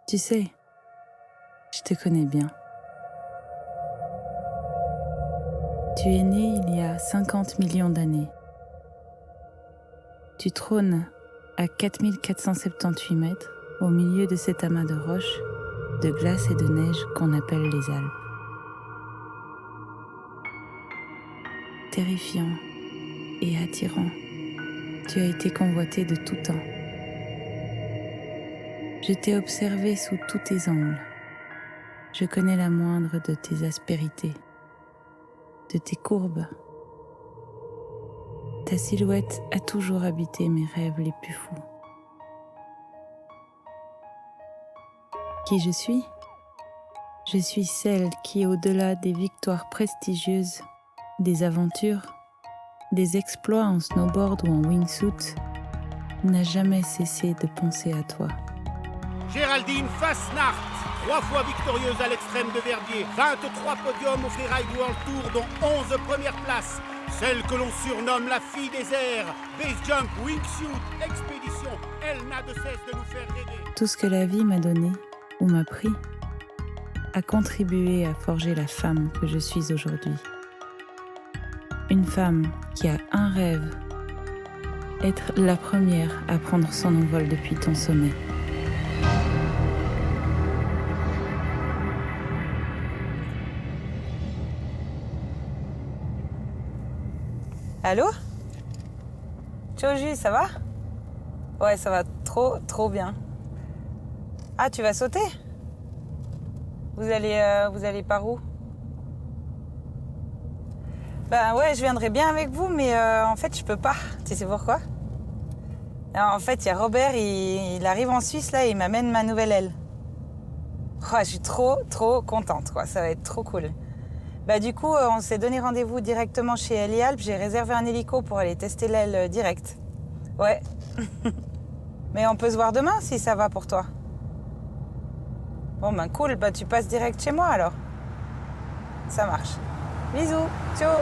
Tu sais, je te connais bien. Tu es né il y a 50 millions d'années. Tu trônes à 4478 mètres au milieu de cet amas de roches, de glace et de neige qu'on appelle les Alpes. Terrifiant et attirant, tu as été convoité de tout temps. Je t'ai observé sous tous tes angles. Je connais la moindre de tes aspérités, de tes courbes. Ta silhouette a toujours habité mes rêves les plus fous. Qui je suis ? Je suis celle qui, au-delà des victoires prestigieuses, des aventures, des exploits en snowboard ou en wingsuit, n'a jamais cessé de penser à toi. Géraldine Fasnacht, 3 fois victorieuse à l'extrême de Verbier, 23 podiums au Freeride World Tour, dont 11 premières places. Celle que l'on surnomme la fille des airs, base jump, wingsuit, expédition, elle n'a de cesse de nous faire rêver. Tout ce que la vie m'a donné ou m'a pris a contribué à forger la femme que je suis aujourd'hui. Une femme qui a un rêve, être la première à prendre son envol depuis ton sommet. Allô ? Choji, ça va ? Ouais, ça va trop bien. Ah, tu vas sauter ? Vous allez par où ? Ben ouais, je viendrai bien avec vous, mais en fait, je peux pas. Tu sais pourquoi ? Alors, en fait, il y a Robert, il arrive en Suisse, là, et il m'amène ma nouvelle aile. Oh, je suis trop contente, quoi. Ça va être trop cool. Bah du coup, on s'est donné rendez-vous directement chez Helialp. J'ai réservé un hélico pour aller tester l'aile direct. Ouais. Mais on peut se voir demain si ça va pour toi. Bon ben cool, bah tu passes direct chez moi alors. Ça marche. Bisous, ciao.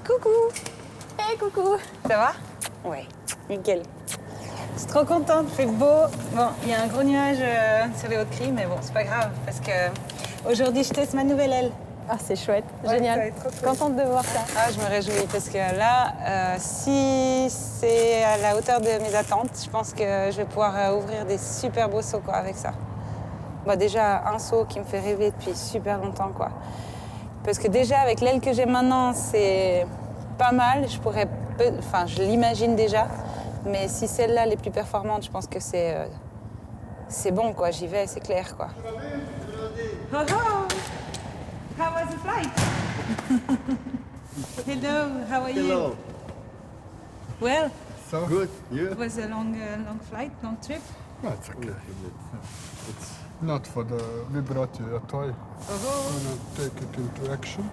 Coucou. Hey, coucou. Ça va ? Ouais, nickel. Je suis trop contente, il fait beau. Bon, il y a un gros nuage sur les Hautes-Cris, mais bon, c'est pas grave, parce que aujourd'hui, je teste ma nouvelle aile. Ah, c'est chouette, Ouais, génial. ça va être trop cool. Contente de voir ça. Ah, je me réjouis, parce que là, si c'est à la hauteur de mes attentes, je pense que je vais pouvoir ouvrir des super beaux sauts quoi, avec ça. Bon, déjà, un saut qui me fait rêver depuis super longtemps, quoi. Parce que déjà, avec l'aile que j'ai maintenant, c'est pas mal. Je l'imagine déjà. Mais si celle-là, les plus performantes, je pense que c'est bon, quoi. J'y vais, c'est clair, quoi. Oh, oh. How was the flight? Hello, how are you? Hello. Well, So good. You? it was a long flight, long trip. No, it's okay. It's not for the... We brought you a toy. Oh, Wanna take it into action?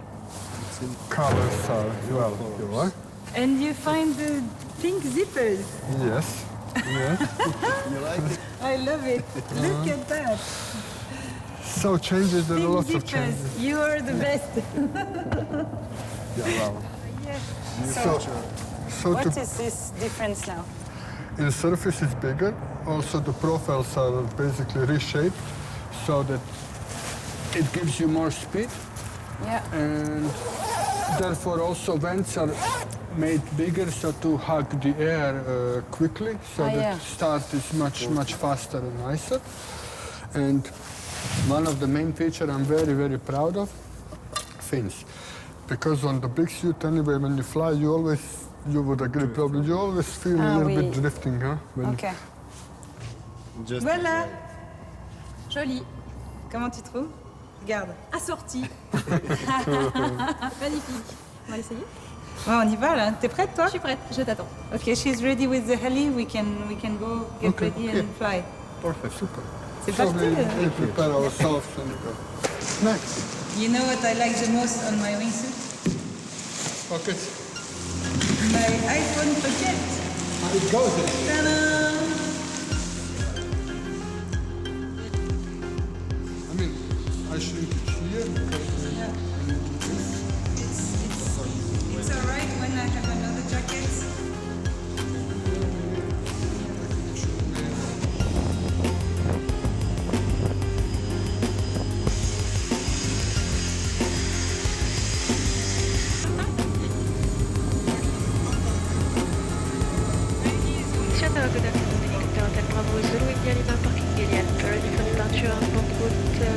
Colors are well, you like? and you find the pink zippers. Yes. Yes. You like it? I love it. Look at that. So changes, there are Pink lots of zippers. changes. You are the best. Yeah, well. Yes. So What to, is this difference now? the surface is bigger. Also the profiles are basically reshaped so that it gives you more speed. Yeah. And therefore also vents are made bigger so to hug the air quickly, so Ah, that yeah. start is much faster and nicer. And one of the main features I'm very proud of, fins. Because on the big suit anyway, when you fly, you would agree probably, you always feel a little bit drifting, huh? When Ok. Just Voilà. Joli. Comment tu trouves? Regarde. Assorti. Magnifique. On va l'essayer. Ouais, on y va là. T'es prête toi? Je suis prête, je t'attends. Ok, she's ready with the heli. We can go get Okay, ready okay. and fly. Perfect, super. C'est So parti. we prepare ourselves and go. Next. You know what I like the most on my wingsuit? Okay. My my iPhone pocket. It goes there. Ta-da! I mean, I shrink it here because It's alright when I have another jacket. Siadała go na hotel Bravo Zulu India Lima Parking Gillian Paris departure Banque route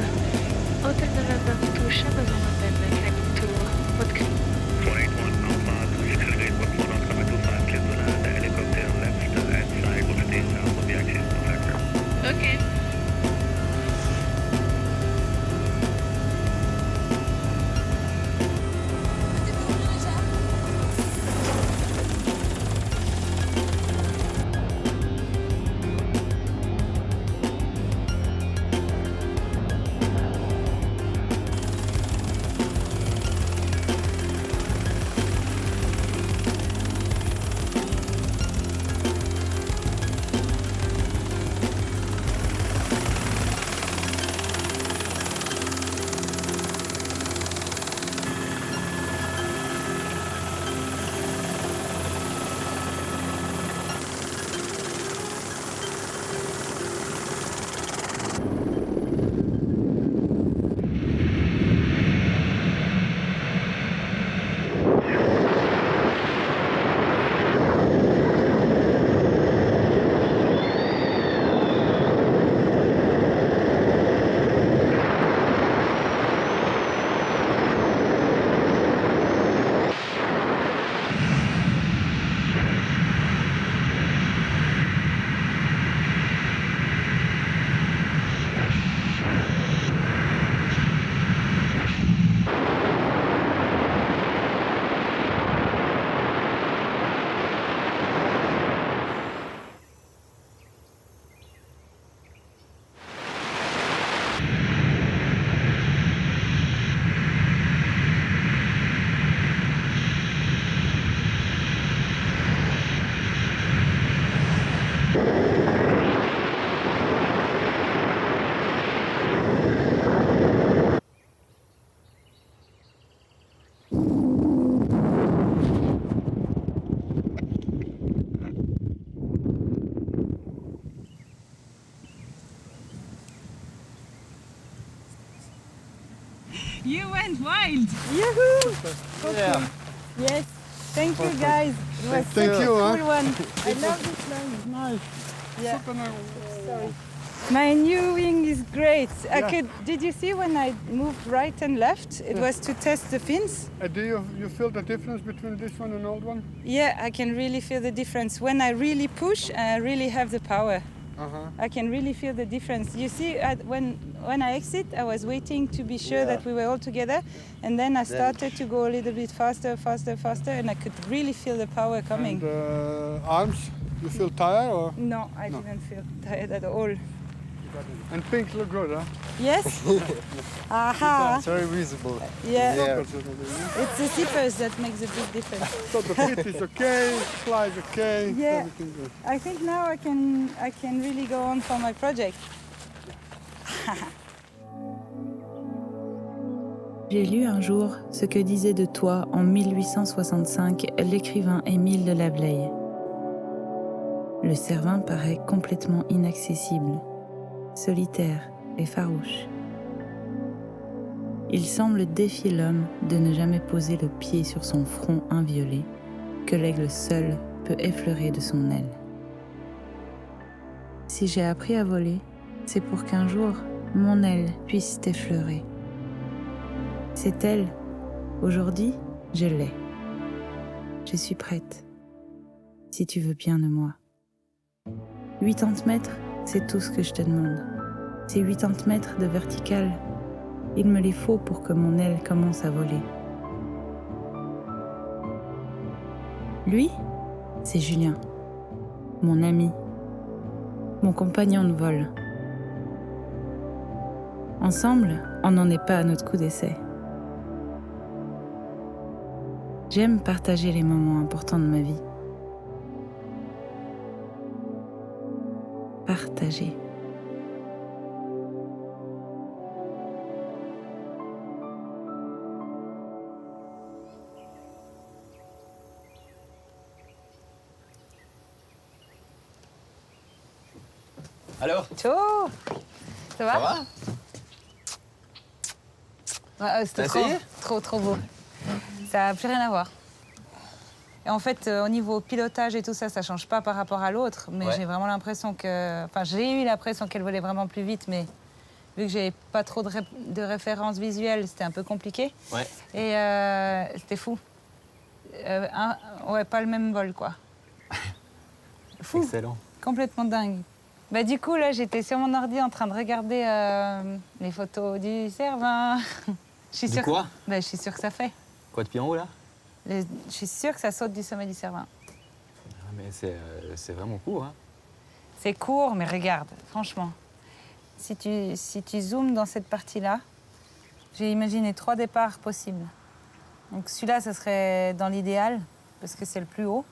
Hôtel November to Chamazon Hotel climbing to Haute-Cry. 481 Alpha, accelerate 14.25 clear to land, helicopter left and side will stay south of the axis of factor. Okay. You went wild! Yahoo! Yeah. Yes, thank you guys. It was Thank such you, a huh? cool one. I love this line. It's nice. Yeah. Super nice. Sorry. My new wing is great. Did you see when I moved right and left? It was to test the fins. Do you feel the difference between this one and old one? Yeah, I can really feel the difference. When I really push, I really have the power. I can really feel the difference. You see, when I exit, I was waiting to be sure that we were all together, and then I started to go a little bit faster, and I could really feel the power coming. And arms, you feel tired or? No, I didn't feel tired at all. And pink look good, huh? Yes? Aha! It's very visible. Yeah. Yeah. It's the zippers that makes a big difference. So the fit is okay, fly is okay, Yeah. everything good. I think now I can really go on for my project. J'ai lu un jour ce que disait de toi en 1865 l'écrivain Émile de Lavelaye. Le Cervin paraît complètement inaccessible, solitaire et farouche. Il semble défier l'homme de ne jamais poser le pied sur son front inviolé, que l'aigle seul peut effleurer de son aile. Si j'ai appris à voler, c'est pour qu'un jour, mon aile puisse t'effleurer. Cette aile, aujourd'hui, je l'ai. Je suis prête, si tu veux bien de moi. 80 mètres, c'est tout ce que je te demande. Ces 80 mètres de vertical, il me les faut pour que mon aile commence à voler. Lui, c'est Julien, mon ami, mon compagnon de vol. Ensemble, on n'en est pas à notre coup d'essai. J'aime partager les moments importants de ma vie. Partager. Alors, Ciao. Ça va? ça va? Ouais, c'était T'as essayé? trop beau. Ça n'a plus rien à voir. Et en fait, au niveau pilotage et tout ça, ça change pas par rapport à l'autre. Mais Ouais. j'ai vraiment l'impression que... Enfin, j'ai eu l'impression qu'elle volait vraiment plus vite, mais vu que j'ai pas trop de références visuelles, c'était un peu compliqué. Ouais. Et c'était fou. Ouais, pas le même vol, quoi. Fou. Excellent. Complètement dingue. Bah, du coup, là, j'étais sur mon ordi en train de regarder les photos du Cervin. Je suis Du sûre quoi? Bah, je suis sûre que ça fait. Quoi depuis en haut là? Je suis sûre que ça saute du sommet du Cervin. Ah, mais c'est vraiment court. Hein. C'est court, mais regarde, franchement. Si tu zoomes dans cette partie-là, j'ai imaginé 3 départs possibles. Donc celui-là, ça serait dans l'idéal, parce que c'est le plus haut.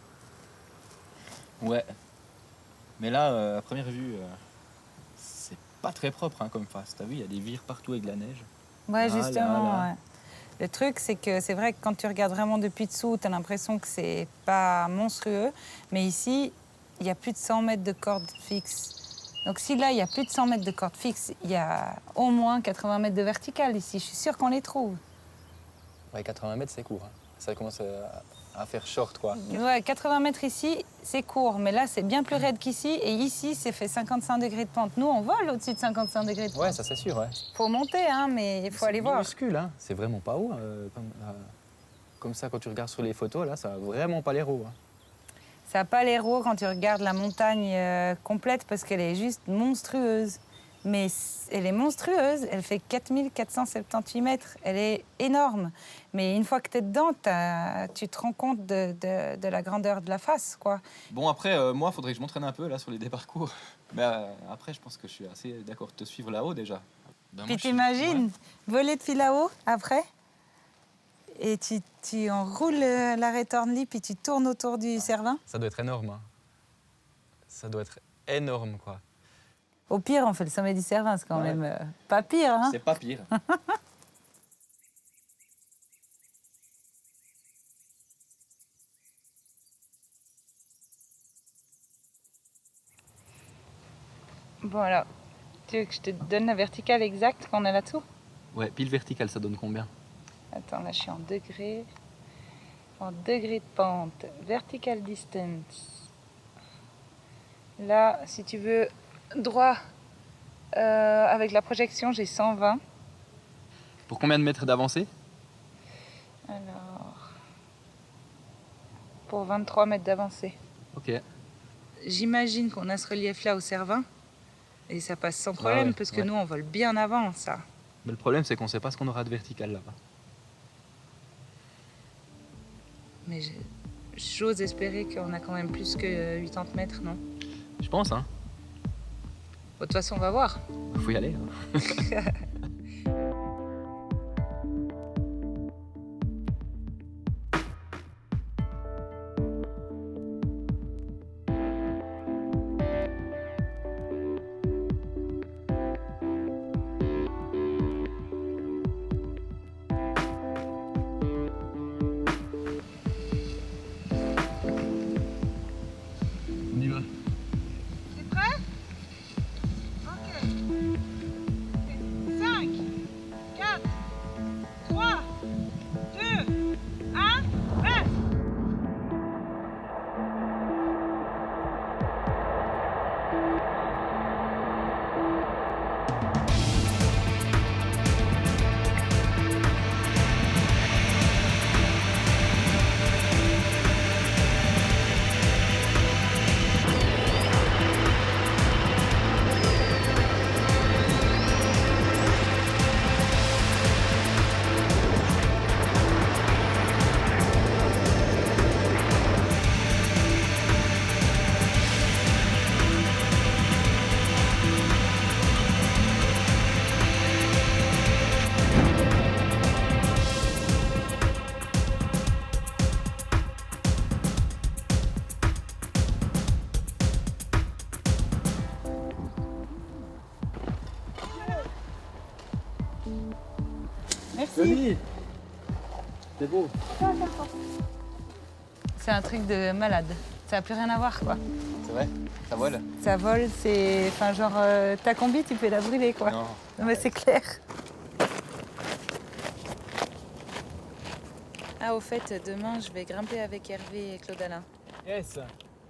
Ouais. Mais là, à première vue, c'est pas très propre hein, comme face. T'as vu, il y a des vires partout avec de la neige. Ouais, Ah justement. là là. Ouais. Le truc, c'est que c'est vrai que quand tu regardes vraiment depuis dessous, tu as l'impression que c'est pas monstrueux. Mais ici, il y a plus de 100 mètres de corde fixe. Donc si là, il y a plus de 100 mètres de corde fixe, il y a au moins 80 mètres de verticale ici. Je suis sûre qu'on les trouve. Ouais, 80 mètres, c'est court. Hein. Ça commence à faire short, quoi. Ouais, 80 mètres ici, c'est court. Mais là, c'est bien plus raide qu'ici. Et ici, c'est fait 55 degrés de pente. Nous, on vole au-dessus de 55 degrés de pente. Ouais, ça c'est sûr, ouais. Faut monter, hein, mais il faut aller voir. C'est minuscule, hein. C'est vraiment pas haut. Comme ça, quand tu regardes sur les photos, là, ça a vraiment pas l'air haut. Hein. Ça n'a pas l'air haut quand tu regardes la montagne complète parce qu'elle est juste monstrueuse. Mais elle est monstrueuse, elle fait 4478 mètres, elle est énorme. Mais une fois que tu es dedans, tu te rends compte de la grandeur de la face, quoi. Bon, après, moi, faudrait que je m'entraîne un peu là sur les déparcours. Mais après, je pense que je suis assez d'accord de te suivre là-haut déjà. Ben, Puis moi, t'imagines, voler depuis là-haut après, et tu enroules l'arrêt Thornley, puis tu tournes autour du Cervin. Ça doit être énorme. Hein. Ça doit être énorme, quoi. Au pire, on fait le sommet du Cervin, c'est quand Ouais. même pas pire, hein. C'est pas pire. Bon alors, tu veux que je te donne la verticale exacte qu'on a là-dessous? Ouais, pile verticale, ça donne combien? Attends, là je suis en degrés. En degrés de pente. Vertical distance. Là, si tu veux, droit avec la projection, j'ai 120. Pour combien de mètres d'avancée? Alors, pour 23 mètres d'avancée. Ok. J'imagine qu'on a ce relief-là au Cervin. Et ça passe sans problème, ouais, parce que ouais. nous, on vole bien avant, ça. Mais le problème, c'est qu'on sait pas ce qu'on aura de vertical là-bas. Mais j'ose espérer qu'on a quand même plus que 80 mètres, non? Je pense, hein. Bon, de toute façon, on va voir. Faut y aller. Hein. On y va. T'es prêt? Ok. 5, Merci. C'est beau. C'est un truc de malade. Ça n'a plus rien à voir, quoi. C'est vrai? Ça vole? Ça vole, c'est... Enfin, genre, ta combi, tu peux la brûler, quoi. Non. Non, mais c'est clair. Ah, au fait, demain, je vais grimper avec Hervé et Claude Alain. Yes.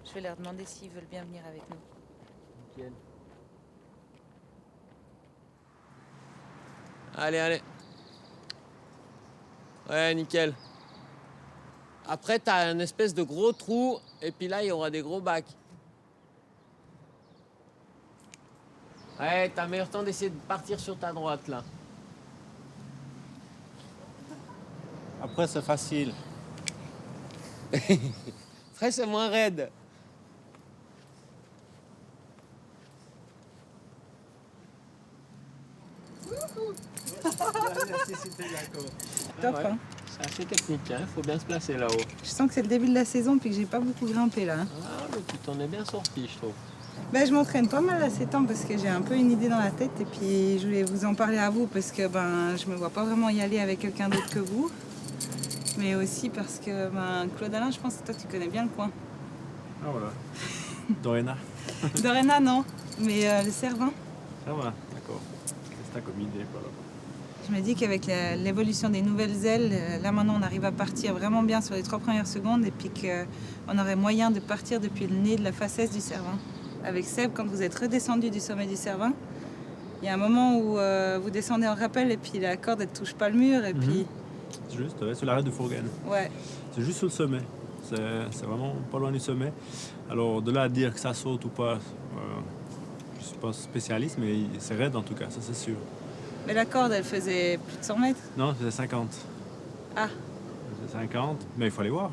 Je vais leur demander s'ils veulent bien venir avec nous. Nickel. Allez, allez. Ouais, nickel. Après, t'as un espèce de gros trou, et puis là, il y aura des gros bacs. Ouais, t'as meilleur temps d'essayer de partir sur ta droite, là. Après, c'est facile. Après, c'est moins raide. Top, hein. C'est assez technique, hein. Faut bien se placer là-haut. Je sens que c'est le début de la saison puis que j'ai pas beaucoup grimpé, là. Ah, mais tu t'en es bien sorti, je trouve. Ben, je m'entraîne pas mal à ces temps parce que j'ai un peu une idée dans la tête et puis je voulais vous en parler à vous parce que ben, je me vois pas vraiment y aller avec quelqu'un d'autre que vous. Mais aussi parce que ben, Claude Alain, je pense que toi tu connais bien le coin. Ah voilà. Dorena. Dorena, non, mais le Cervin. Ça va, d'accord. C'est ça comme idée, voilà. Je me dis qu'avec l'évolution des nouvelles ailes, là maintenant on arrive à partir vraiment bien sur les 3 premières secondes et puis qu'on aurait moyen de partir depuis le nez de la faciès du Cervin. Avec Seb, quand vous êtes redescendu du sommet du Cervin, il y a un moment où vous descendez en rappel et puis la corde elle touche pas le mur et puis... C'est juste, ouais, sur l'arrêt de Fourgane. Ouais. C'est juste sur le sommet. C'est vraiment pas loin du sommet. Alors de là à dire que ça saute ou pas, je suis pas spécialiste, mais c'est raide en tout cas, ça c'est sûr. Mais la corde elle faisait plus de 100 mètres. Non, c'est 50. Ah. C'est 50, mais il faut aller voir.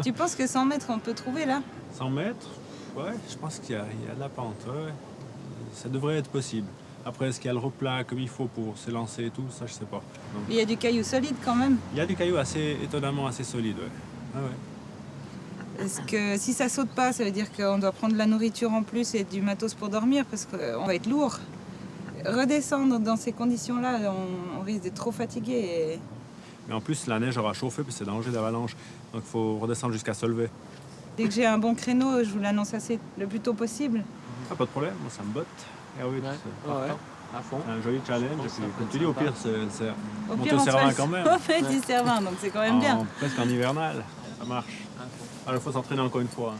Tu penses que 100 mètres on peut trouver là? 100 mètres, ouais, je pense qu'il y a de la pente, ouais. Ça devrait être possible. Après, est-ce qu'il y a le replat comme il faut pour se lancer et tout, ça je sais pas. Donc, Il y a du caillou solide quand même. il y a du caillou étonnamment assez solide, ouais. Ah ouais. Est-ce que si ça saute pas, ça veut dire qu'on doit prendre de la nourriture en plus et du matos pour dormir parce qu'on va être lourd. Redescendre dans ces conditions-là, on risque d'être trop fatigué. Et... Mais en plus, la neige aura chauffé, puis c'est danger d'avalanche. Donc il faut redescendre jusqu'à se lever. Dès que j'ai un bon créneau, je vous l'annonce le plus tôt possible. Ah, pas de problème, moi ça me botte. Ah oui, À fond. c'est un joli challenge. Et puis, comme tu dis, au pire, c'est Au monter pire, au on Cervin se quand même. au fait du Cervin, donc c'est quand même bien. Presque en hivernal, ça marche. Alors il faut s'entraîner encore une fois.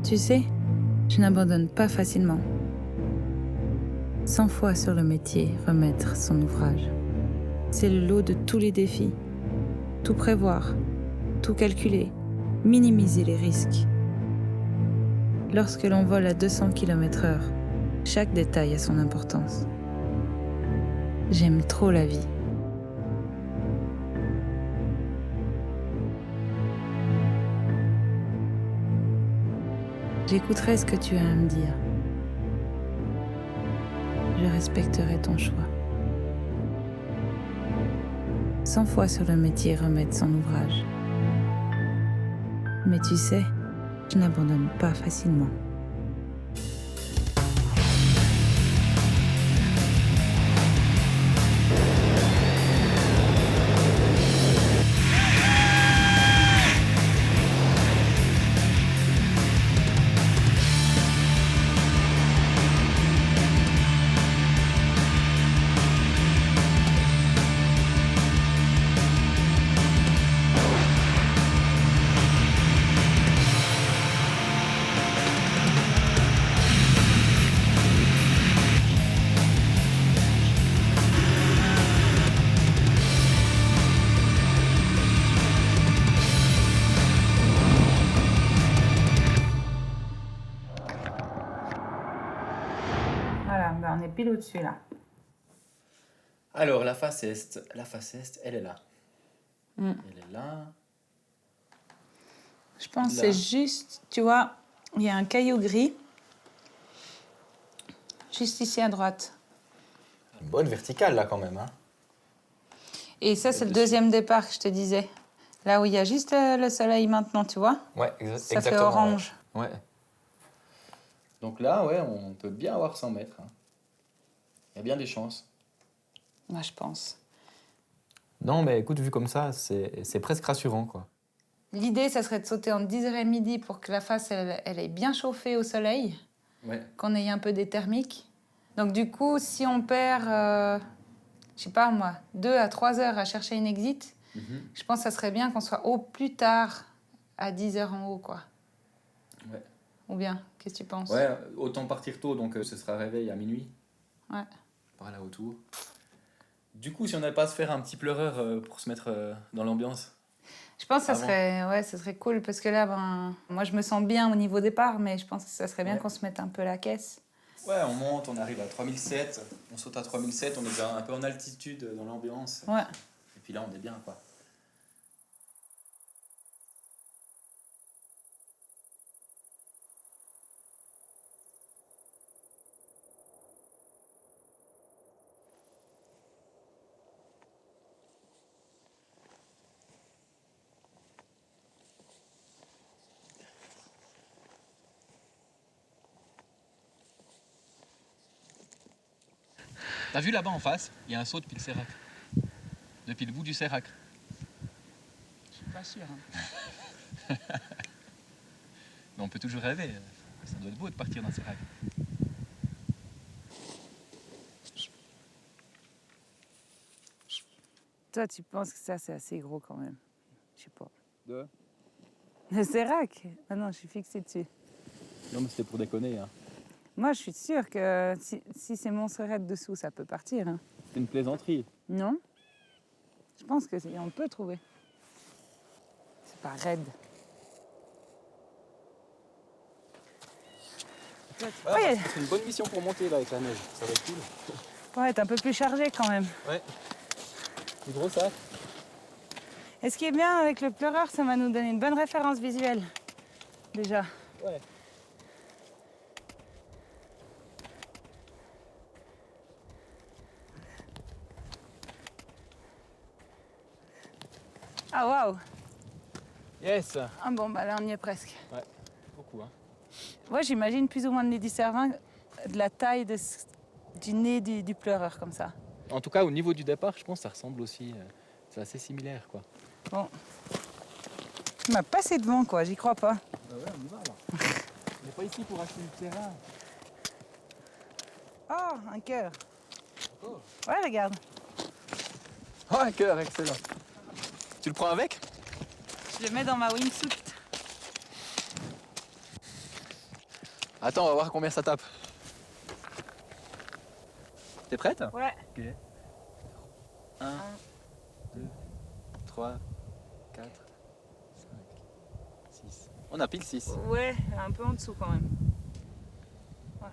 Tu sais, je n'abandonne pas facilement. 100 fois sur le métier, remettre son ouvrage. C'est le lot de tous les défis. Tout prévoir, tout calculer, minimiser les risques. Lorsque l'on vole à 200 km/h, chaque détail a son importance. J'aime trop la vie. J'écouterai ce que tu as à me dire. Je respecterai ton choix. 100 fois sur le métier, remettre son ouvrage. Mais tu sais, je n'abandonne pas facilement. Voilà, ben on est pile au-dessus là. Alors, la face est, elle est là. Mm. Elle est là. Je pense que Là. c'est juste, tu vois, il y a un caillou gris. Juste ici à droite. Une bonne verticale, là, quand même. Hein. Et ça, c'est le deuxième départ que je te disais. Là où il y a juste le soleil maintenant, tu vois. Ouais, Ça exactement. fait orange. Ouais. Donc là, ouais, on peut bien avoir 100 mètres. Hein. Il y a bien des chances. Moi, je pense. Non, mais écoute, vu comme ça, c'est presque rassurant, quoi. L'idée, ça serait de sauter entre 10h et midi pour que la face, elle ait bien chauffé au soleil, Ouais. qu'on ait un peu des thermiques. Donc du coup, si on perd, je sais pas moi, 2 à 3 heures à chercher une exit, je pense que ça serait bien qu'on soit au plus tard à 10h en haut, quoi. Ouais. Ou bien, qu'est-ce que tu penses? Ouais, autant partir tôt, donc ce sera réveil à minuit. Ouais. Par là autour. Du coup, si on n'avait pas à se faire un petit pleureur pour se mettre dans l'ambiance. Je pense que Avant. ça serait cool, parce que là, moi, je me sens bien au niveau départ, mais je pense que ça serait bien Ouais. qu'on se mette un peu la caisse. Ouais, on monte, on arrive à 3007, on saute à 3007, on est déjà un peu en altitude dans l'ambiance. Ouais. Et puis là, on est bien, quoi. T'as vu là-bas en face, il y a un saut depuis le Sérac. Depuis le bout du Sérac. Je suis pas sûre. Mais on peut toujours rêver. Ça doit être beau de partir dans le Sérac. Toi, tu penses que ça, c'est assez gros quand même? Je sais pas. De Le Sérac? Ah non, je suis fixée dessus. Non, mais c'était pour déconner. Hein. Moi, je suis sûre que si c'est Montserrat dessous, ça peut partir. Hein. C'est une plaisanterie. Non? Je pense que on peut trouver. C'est pas raide. Ouais, C'est une bonne mission pour monter là avec la neige. Ça va être cool. ouais, t'es un peu plus chargé quand même. Ouais. Du gros sac. Et ce qui est bien avec le pleureur, ça va nous donner une bonne référence visuelle. Déjà. Ouais. Ah waouh! Yes. Ah bon, bah là on y est presque. Ouais, beaucoup hein. Ouais, j'imagine plus ou moins le nez du cervin de la taille du nez du pleureur comme ça. En tout cas, au niveau du départ, je pense que ça ressemble aussi. C'est assez similaire quoi. Bon. Il m'a passé devant quoi, j'y crois pas. Bah ouais, on y va alors. On n'est pas ici pour acheter du terrain. Oh, un cœur. Oh. Ouais, regarde. Oh, un cœur, excellent. Tu le prends avec? Je le mets dans ma wingsuit. Attends, on va voir combien ça tape. T'es prête? Ouais. Ok. 1, 2, 3, 4, 5, 6. On a pile 6. Ouais, un peu en dessous quand même. Ouais.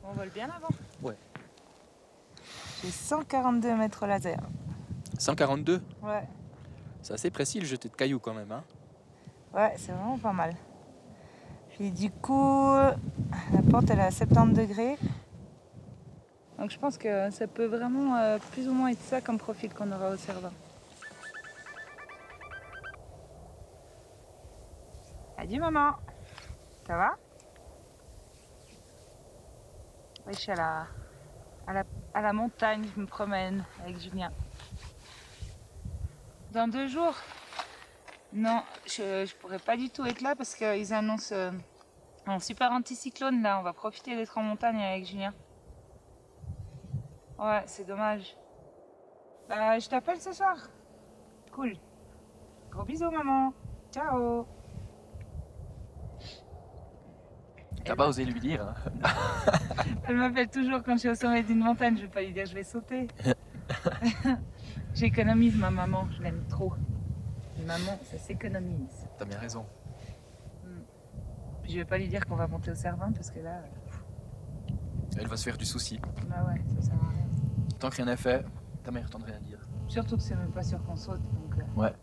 On vole bien avant. Ouais. J'ai 142 mètres laser. 142? Ouais. C'est assez précis le jeté de cailloux quand même, hein? Ouais, c'est vraiment pas mal. Puis du coup, la pente elle est à 70 degrés. Donc je pense que ça peut vraiment plus ou moins être ça comme profil qu'on aura au Cervin. Adieu maman. Ça va? Oui, je suis à la montagne, je me promène avec Julien. Dans 2 jours? Non, je pourrais pas du tout être là parce qu'ils annoncent un super anticyclone là. On va profiter d'être en montagne avec Julien. Ouais, c'est dommage. Bah, je t'appelle ce soir. Cool. Gros bisous, maman. Ciao. T'as pas osé lui dire, hein? Elle m'appelle toujours quand je suis au sommet d'une montagne. Je vais pas lui dire je vais sauter. J'économise ma maman, je l'aime trop. Maman, ça s'économise. T'as bien raison. Puis je vais pas lui dire qu'on va monter au Cervin parce que là. Elle va se faire du souci. Bah ouais, ça sert à rien. Tant que rien n'est fait, ta mère t'en rien à dire. Surtout que c'est même pas sûr qu'on saute. Donc, Ouais.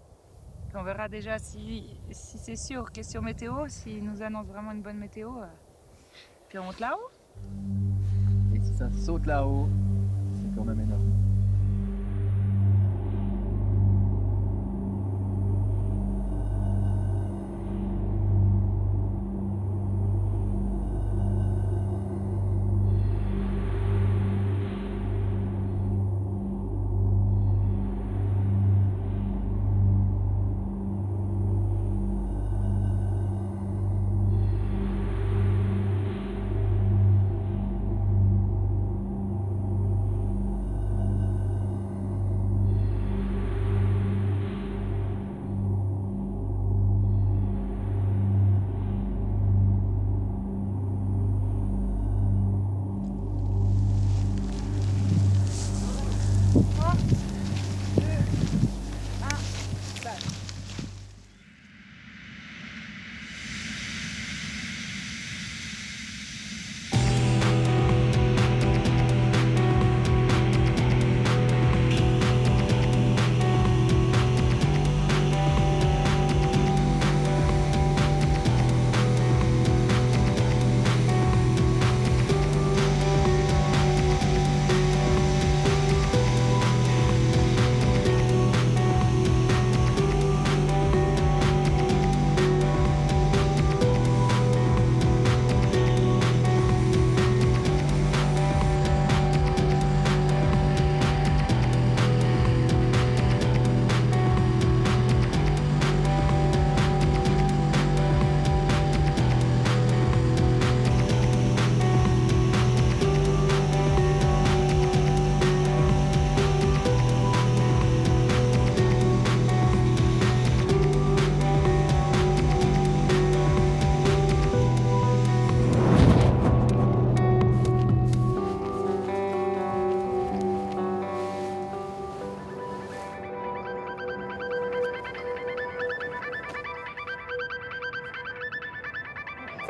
on verra déjà si c'est sûr. Question météo, s'ils nous annoncent vraiment une bonne météo. Puis on monte là-haut. Et si ça saute là-haut, c'est quand même énorme.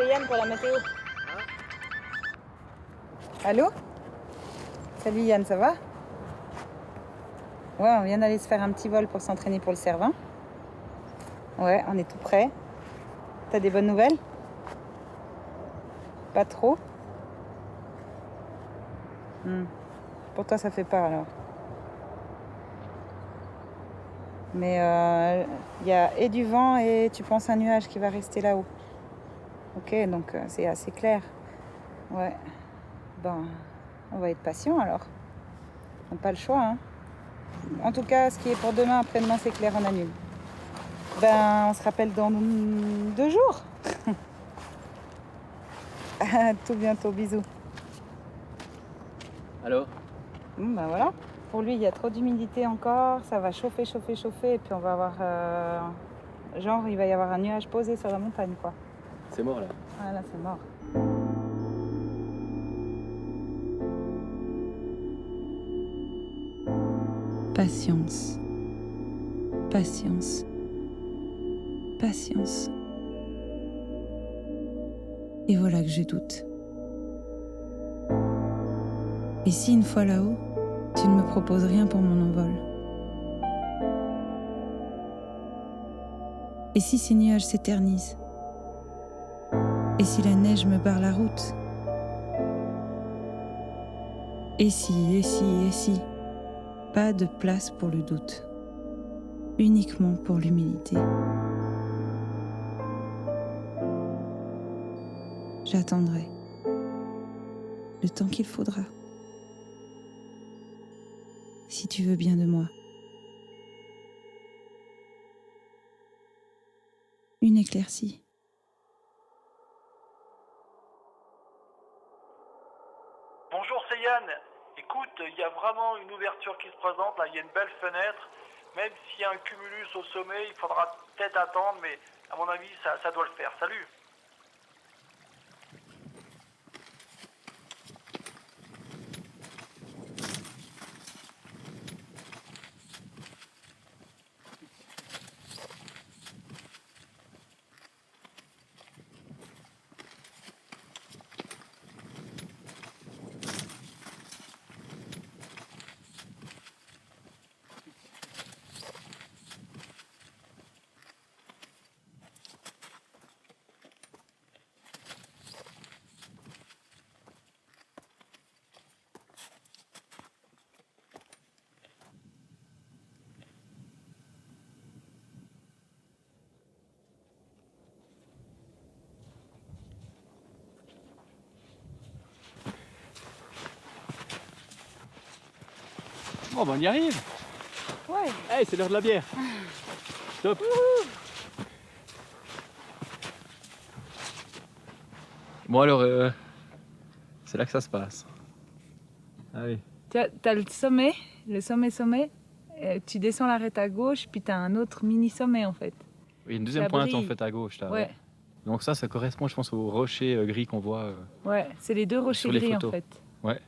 Yann pour la météo. Allô? Salut Yann, ça va? Ouais, on vient d'aller se faire un petit vol pour s'entraîner pour le Cervin. Ouais, on est tout prêt. T'as des bonnes nouvelles? Pas trop? Pour toi, ça fait peur alors. Mais il y a et du vent et tu penses un nuage qui va rester là-haut. Ok, donc c'est assez clair. Ouais. Ben, on va être patient alors. On n'a pas le choix, hein. En tout cas, ce qui est pour demain, après-demain, c'est clair, on annule. Ben, on se rappelle dans 2 jours. À tout bientôt, bisous. Allô? Ben voilà. Pour lui, il y a trop d'humidité encore, ça va chauffer, et puis on va avoir... genre, il va y avoir un nuage posé sur la montagne, quoi. C'est mort là. Ah là, c'est mort. Patience, patience, patience. Et voilà que je doute. Et si une fois là-haut, tu ne me proposes rien pour mon envol? Et si ces nuages s'éternisent? Et si la neige me barre la route? Et si? Pas de place pour le doute, uniquement pour l'humilité. J'attendrai le temps qu'il faudra. Si tu veux bien de moi. Une éclaircie. Bonjour, c'est Yann. Écoute, il y a vraiment une ouverture qui se présente, là, il y a une belle fenêtre. Même s'il y a un cumulus au sommet, il faudra peut-être attendre, mais à mon avis, ça doit le faire. Salut! Oh, ben on y arrive. Ouais. Hey, c'est l'heure de la bière. Top. Bon alors, c'est là que ça se passe. Allez. T'as le sommet, tu descends l'arête à gauche, puis t'as un autre mini-sommet en fait. Il y a une deuxième La pointe en brille. fait à gauche là. Ouais. Donc ça correspond je pense aux rochers gris qu'on voit. Ouais, c'est les 2 rochers sur les gris photos. en fait. Ouais.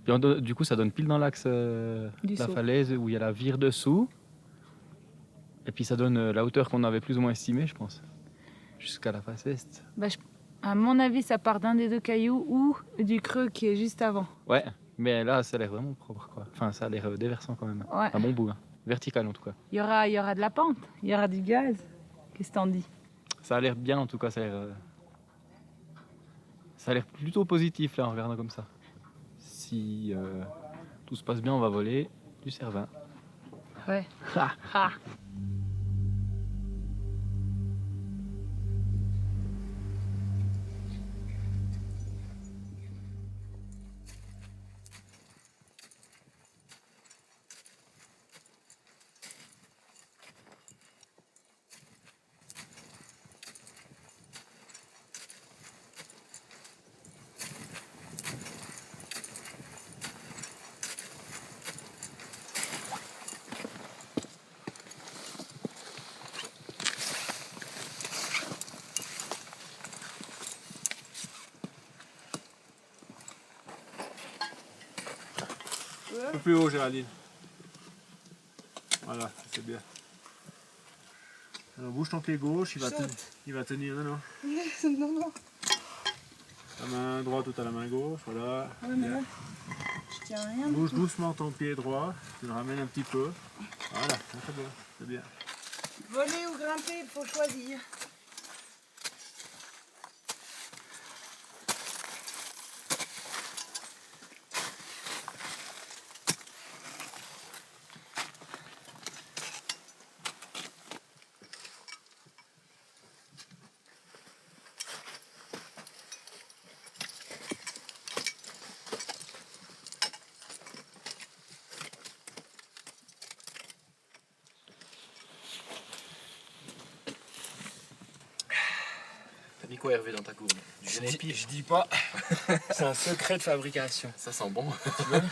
Puis du coup ça donne pile dans l'axe de la saut. falaise où il y a la vire dessous. Et puis ça donne la hauteur qu'on avait plus ou moins estimée je pense. Jusqu'à la face est. Bah, à mon avis, ça part d'un des 2 cailloux ou du creux qui est juste avant. Ouais, mais là ça a l'air vraiment propre quoi. Enfin ça a l'air déversant quand même. Ouais. À bon bout, hein. Vertical en tout cas. Il y aura de la pente, il y aura du gaz. Qu'est-ce que t'en dis? Ça a l'air bien en tout cas, ça a l'air plutôt positif là en regardant comme ça. Si tout se passe bien, on va voler du Cervin. Ouais. Ha. Ha. Un peu plus haut, Géraldine. Voilà, c'est bien. Alors bouge ton pied gauche, il va tenir. Non, non. Non, non. La main droite ou à la main gauche, voilà. Ouais, mais là, je tiens rien. Bouge doucement ton pied droit, tu le ramènes un petit peu. Voilà, c'est bon, c'est bien. Voler ou grimper, il faut choisir. T'as mis quoi Hervé dans ta gourde? Du Genepi? Je dis pas. C'est un secret de fabrication. Ça sent bon. Tu veux?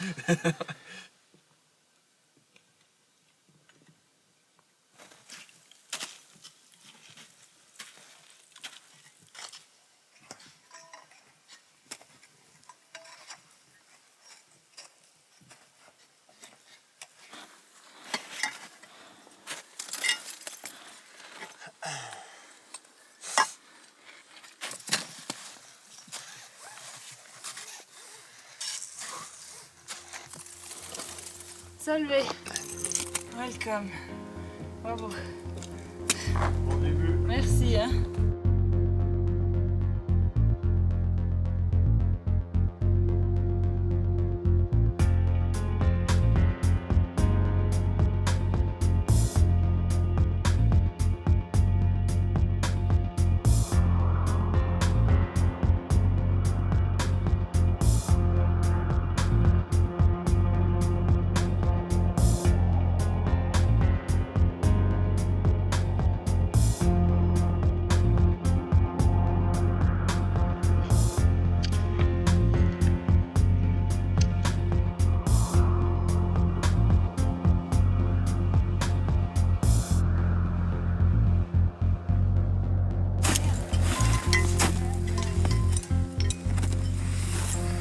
Salut. Welcome. Bravo. Bon début. Merci. Hein.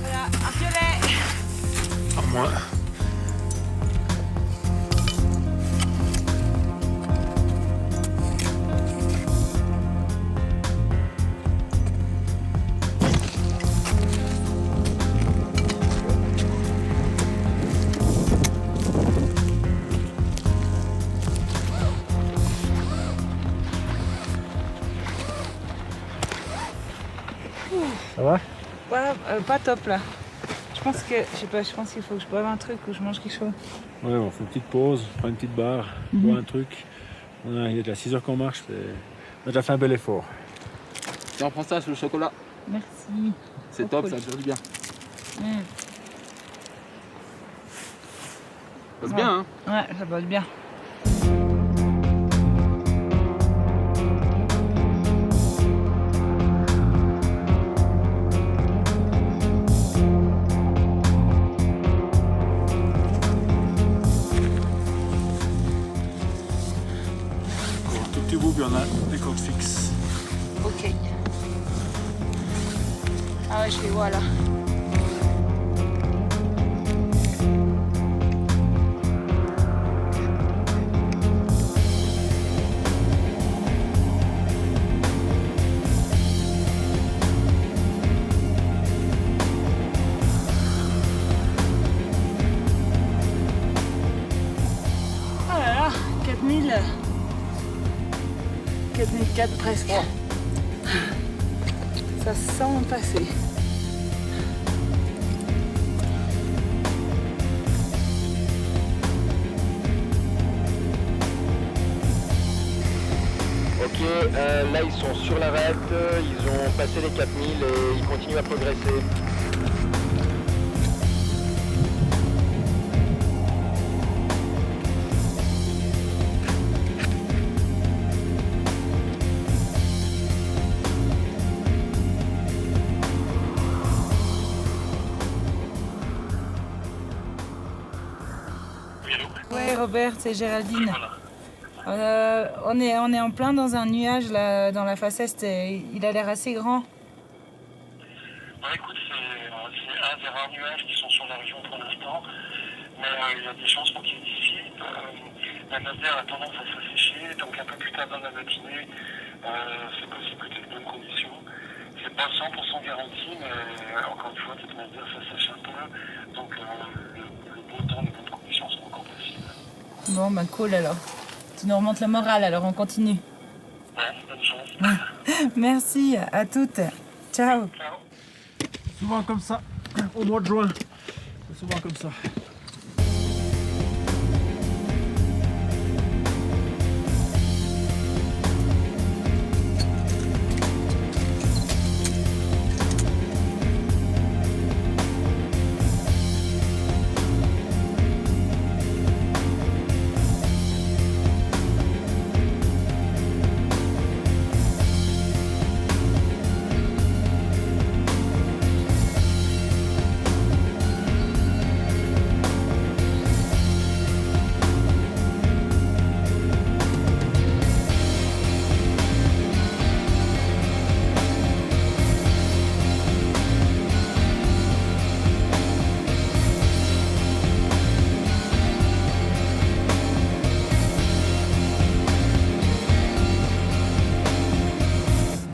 Voilà, un violet. À moi. Ça va? Ouais, pas top là. Je pense que, je sais pas, je pense qu'il faut que je boive un truc ou je mange quelque chose. Ouais, on fait une petite pause, on prend une petite barre, on boit un truc. Il y a déjà 6 heures qu'on marche, on a déjà fait un bel effort. Tiens, on prend ça sur le chocolat. Merci. C'est Trop top, cool. ça dure du bien. Mm. Ça passe bien, hein? Ouais, ça passe bien. Encore un tout petit bout, puis on a des cordes fixes. Ok. Ah ouais, je les vois là. Oh là là, 4000. 4004 presque. Ça sent passer. Ok, là ils sont sur l'arête, ils ont passé les 4000 et ils continuent à progresser. Ouais, Robert, c'est Géraldine. On est en plein dans un nuage là, dans la face est. Et il a l'air assez grand. Ouais, écoute, c'est un des rares nuages qui sont sur la région pour l'instant, mais il y a des chances pour qu'il se dissipe. La masse d'air a tendance à s'assécher, donc un peu plus tard dans la matinée, c'est possible que tu aies de bonnes conditions. C'est pas 100% garanti, mais encore une fois, toute manière, ça sèche un peu. Donc le beau temps, les bonnes conditions sont encore possibles. Bon, bah cool alors. Tu nous remontes le moral, alors on continue. Ouais, bonne chance. Merci, à toutes. Ciao. Souvent comme ça, au mois de juin. C'est souvent comme ça.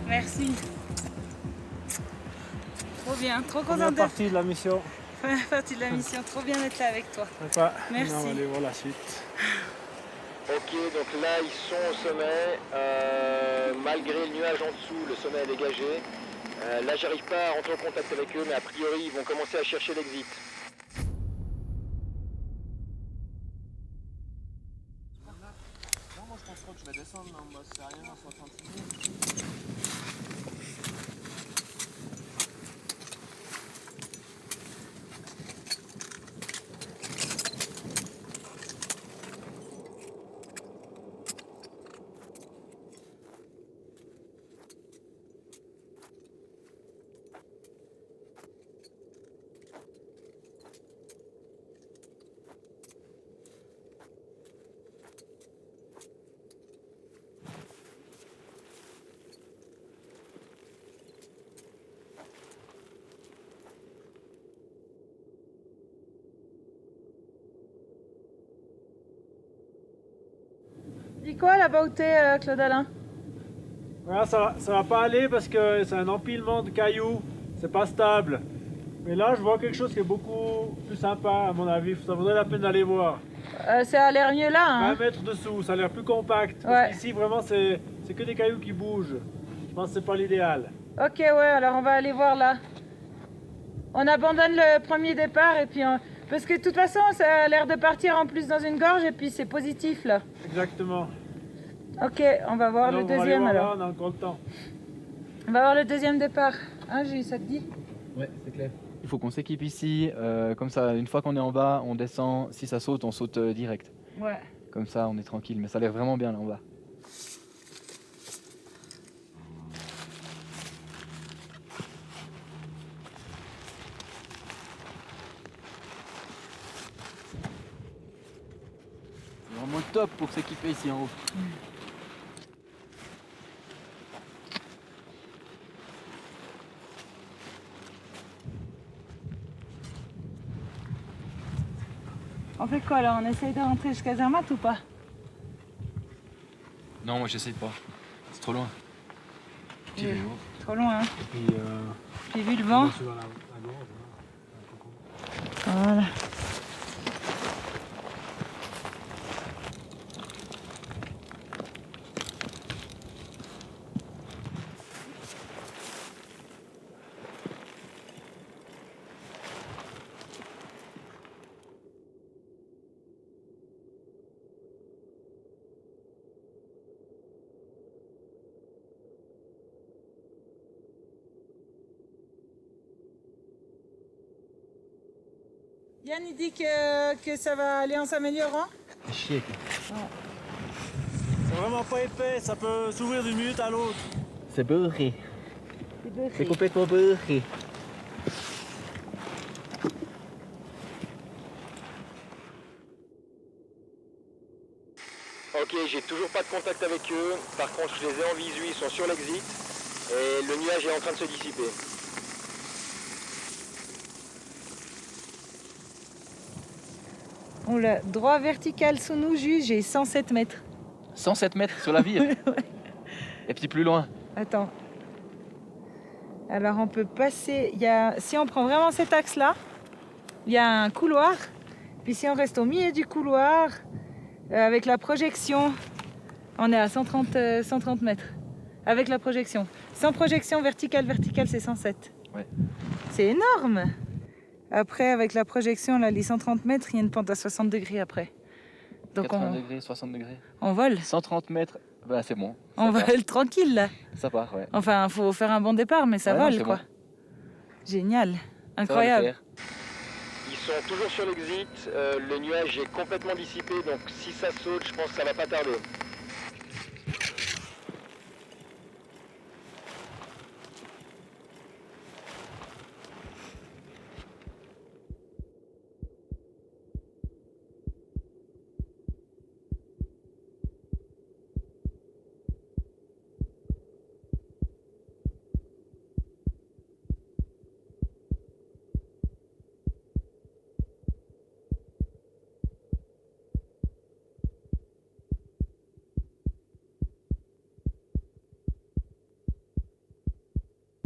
Merci. Trop bien, trop Première contente partie de la mission. Première partie de la mission, trop bien d'être là avec toi. Sympa. Merci. On va aller voir la suite. Ok, donc là ils sont au sommet, malgré le nuage en dessous, le sommet est dégagé. Là j'arrive pas à rentrer en contact avec eux, mais a priori ils vont commencer à chercher l'exit. Non, moi je pense que je vais descendre là en bas, c'est rien, 66 000. Dis quoi là-bas où t'es, Claude Alain? Voilà, ça va pas aller parce que c'est un empilement de cailloux, c'est pas stable. Mais là, je vois quelque chose qui est beaucoup plus sympa à mon avis, ça vaudrait la peine d'aller voir. Ça a l'air mieux là, hein? 20 mètres dessous, ça a l'air plus compact. Ouais. Parce qu'ici, vraiment, c'est que des cailloux qui bougent. Je pense que c'est pas l'idéal. Ok, ouais, alors on va aller voir là. On abandonne le premier départ et puis parce que de toute façon, ça a l'air de partir en plus dans une gorge et puis c'est positif là. Exactement. Ok, on va voir Donc, le deuxième on va aller voir alors. là, on a encore le temps. On va voir le deuxième départ. Hein, Jules, ça te dit? Ouais, c'est clair. Il faut qu'on s'équipe ici, comme ça, une fois qu'on est en bas, on descend. Si ça saute, on saute direct. Ouais. Comme ça, on est tranquille. Mais ça a l'air vraiment bien là en bas. C'est vraiment top pour s'équiper ici en haut. On fait quoi là? On essaye de rentrer jusqu'à Zermatt ou pas? Non, moi j'essaye pas. C'est trop loin. Oui, trop loin, hein. Et Puis vu le vent. sur la gorge, Voilà. Yann, il dit que ça va aller en s'améliorant. C'est chier quoi. Ouais. C'est vraiment pas épais, ça peut s'ouvrir d'une minute à l'autre. C'est beurré. C'est beurré. C'est complètement beurré. Ok, j'ai toujours pas de contact avec eux. Par contre, je les ai en visu, ils sont sur l'exit. Et le nuage est en train de se dissiper. On l'a droit vertical sous nous, Jules, j'ai 107 mètres. 107 mètres sur la vire. Ouais. Et puis plus loin. Attends. Alors on peut passer, si on prend vraiment cet axe-là, il y a un couloir. Puis si on reste au milieu du couloir, avec la projection, on est à 130 mètres. Avec la projection. Sans projection verticale, c'est 107. Ouais. C'est énorme. Après, avec la projection, là, les 130 mètres, il y a une pente à 60 degrés après. Donc 80 degrés, 60 degrés. On vole. 130 mètres, bah c'est bon. On vole tranquille là. Ça part, ouais. Enfin, faut faire un bon départ, mais ça vole quoi. Bon. Génial, incroyable. Ils sont toujours sur l'exit, le nuage est complètement dissipé, donc si ça saute, je pense que ça va pas tarder.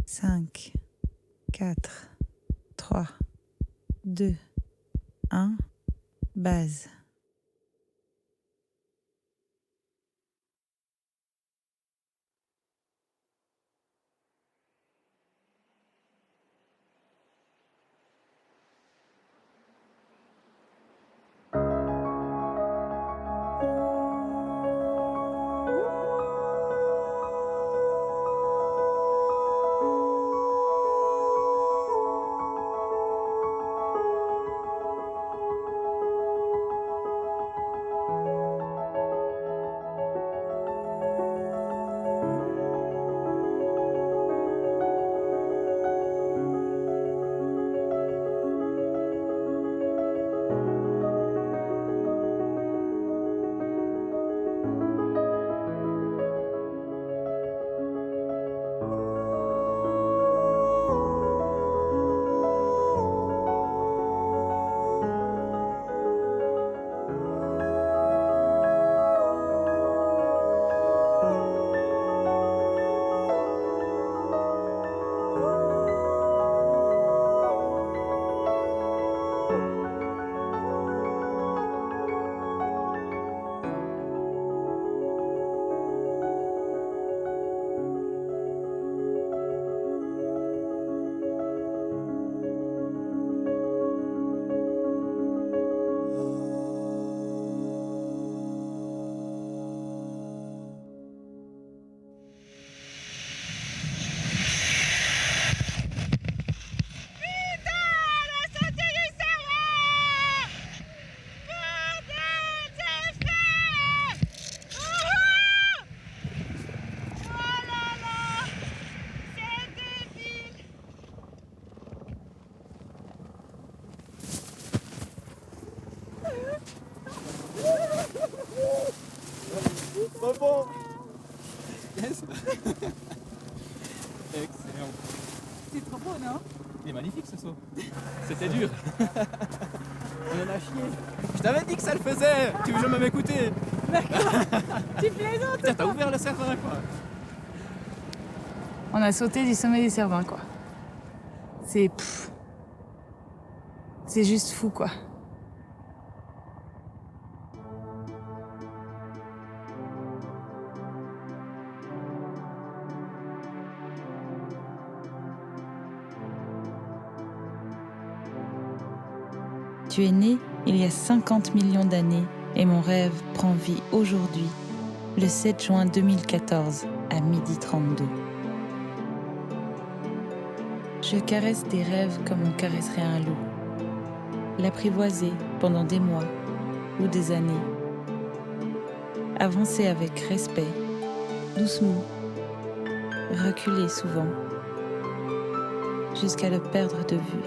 Cinq, 4, 3, 2, 1, base. Bon. Yes. Excellent. C'est trop beau, non? Il est magnifique ce saut. C'était dur. On en a chié. Je t'avais dit que ça le faisait. Tu veux jamais m'écouter? D'accord. Tu plaisantes. Putain, t'as ouvert le Cervin quoi. On a sauté du sommet des Cervins quoi. C'est juste fou quoi. Tu es né il y a 50 millions d'années et mon rêve prend vie aujourd'hui, le 7 juin 2014 à 12h32. Je caresse tes rêves comme on caresserait un loup. L'apprivoiser pendant des mois ou des années. Avancer avec respect, doucement, reculer souvent, jusqu'à le perdre de vue.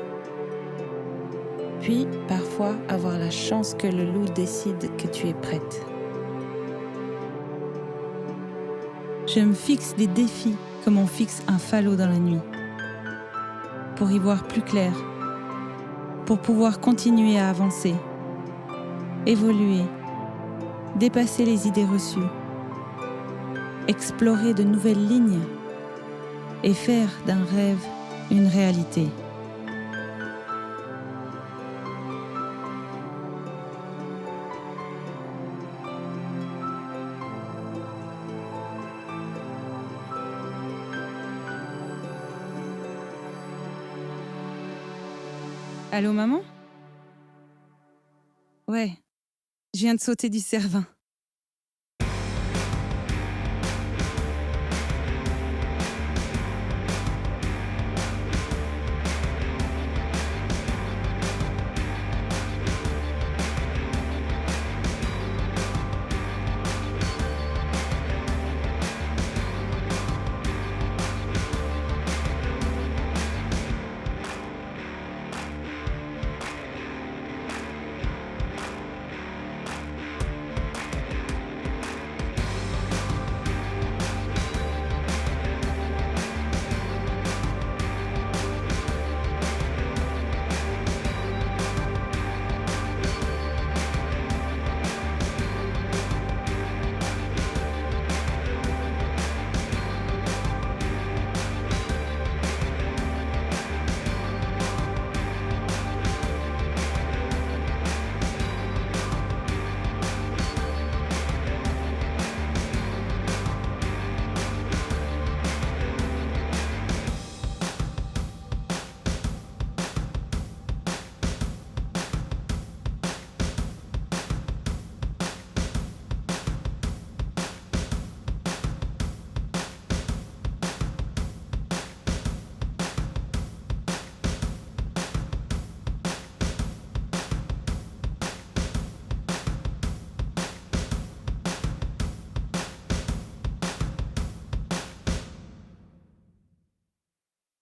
Puis, parfois, avoir la chance que le loup décide que tu es prête. Je me fixe des défis comme on fixe un falot dans la nuit, pour y voir plus clair, pour pouvoir continuer à avancer, évoluer, dépasser les idées reçues, explorer de nouvelles lignes et faire d'un rêve une réalité. Allô, maman? Ouais, je viens de sauter du Cervin.